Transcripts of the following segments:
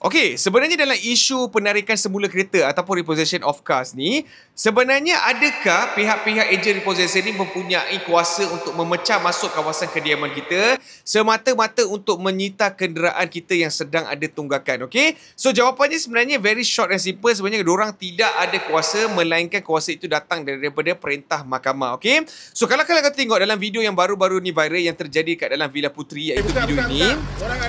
Okey, sebenarnya dalam isu penarikan semula kereta ataupun repossession of cars ni, sebenarnya adakah pihak-pihak ejen repossession ni mempunyai kuasa untuk memecah masuk kawasan kediaman kita semata-mata untuk menyita kenderaan kita yang sedang ada tunggakan, okey? So jawapannya sebenarnya very short and simple, sebenarnya diorang tidak ada kuasa melainkan kuasa itu datang daripada perintah mahkamah, okey? So kalau kalian tengok dalam video yang baru-baru ni viral yang terjadi kat dalam Villa Puteri iaitu video ini.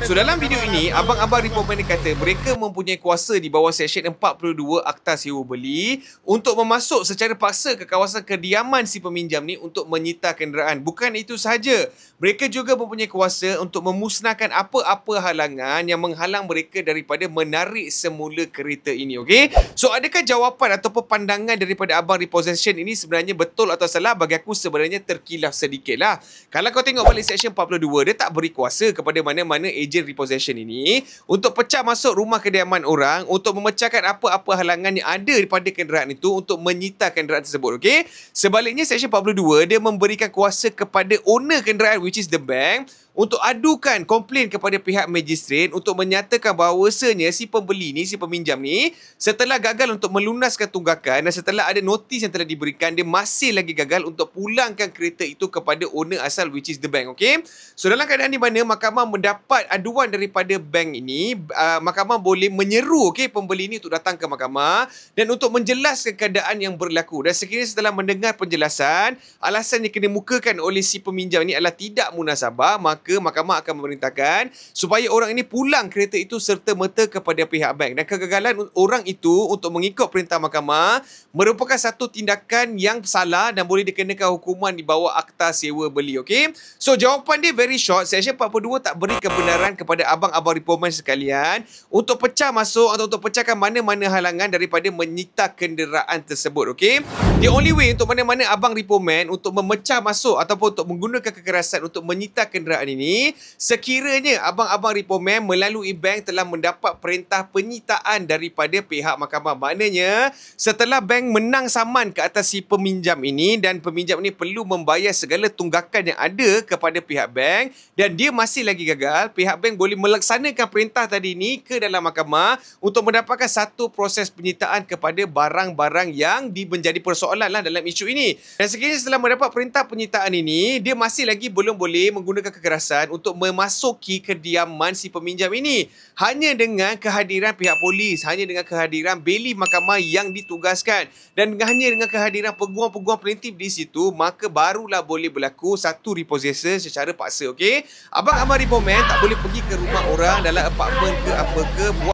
So dalam video ini abang-abang repoman ni kata mereka mempunyai kuasa di bawah Seksyen 42 Akta Sewa Beli untuk memasuk secara paksa ke kawasan kediaman si peminjam ni untuk menyita kenderaan. Bukan itu sahaja, mereka juga mempunyai kuasa untuk memusnahkan apa-apa halangan yang menghalang mereka daripada menarik semula kereta ini. Okey? So adakah jawapan ataupun pandangan daripada abang repossession ini sebenarnya betul atau salah? Bagi aku sebenarnya terkilaf sedikit lah. Kalau kau tengok balik Seksyen 42, dia tak beri kuasa kepada mana-mana ejen repossession ini untuk pecah masuk rumah kediaman orang untuk memecahkan apa-apa halangan yang ada daripada kenderaan itu untuk menyita kenderaan tersebut. Okey? Sebaliknya Seksyen 42 dia memberikan kuasa kepada owner kenderaan which is the bank untuk adukan komplain kepada pihak magistrate untuk menyatakan bahawasanya si pembeli ni, si peminjam ni setelah gagal untuk melunaskan tunggakan dan setelah ada notis yang telah diberikan, dia masih lagi gagal untuk pulangkan kereta itu kepada owner asal which is the bank. Okey? So dalam keadaan di mana mahkamah mendapat aduan daripada bank ini, mahkamah boleh menyeru pembeli ini untuk datang ke mahkamah dan untuk menjelaskan keadaan yang berlaku. Dan sekiranya setelah mendengar penjelasan, alasan yang kena mukakan oleh si peminjam ini adalah tidak munasabah, maka mahkamah akan memerintahkan supaya orang ini pulang kereta itu serta-merta kepada pihak bank. Dan kegagalan orang itu untuk mengikut perintah mahkamah merupakan satu tindakan yang salah dan boleh dikenakan hukuman di bawah Akta Sewa Beli. Okey? So jawapan dia very short. Seksyen 42 tak beri kebenaran kepada abang-abang repoman sekalian untuk pecah masuk atau untuk pecahkan mana-mana halangan daripada menyita kenderaan tersebut. Okey? The only way untuk mana-mana abang repoman untuk memecah masuk ataupun untuk menggunakan kekerasan untuk menyita kenderaan ini, sekiranya abang-abang repoman melalui bank telah mendapat perintah penyitaan daripada pihak mahkamah. Maknanya setelah bank menang saman ke atas si peminjam ini dan peminjam ini perlu membayar segala tunggakan yang ada kepada pihak bank dan dia masih lagi gagal, pihak bank boleh melaksanakan perintah tadi ini ke dalam mahkamah untuk mendapatkan satu proses penyitaan kepada barang-barang yang menjadi persoalan lah dalam isu ini. Dan sekiranya setelah mendapat perintah penyitaan ini, dia masih lagi belum boleh menggunakan kekerasan untuk memasuki kediaman si peminjam ini. Hanya dengan kehadiran pihak polis, hanya dengan kehadiran beli mahkamah yang ditugaskan dan hanya dengan kehadiran peguam-peguam preventif di situ, maka barulah boleh berlaku satu repossession secara paksa. Okey? Abang-abang repoman tak boleh pergi ke rumah orang dalam apartmen ke apa ke buat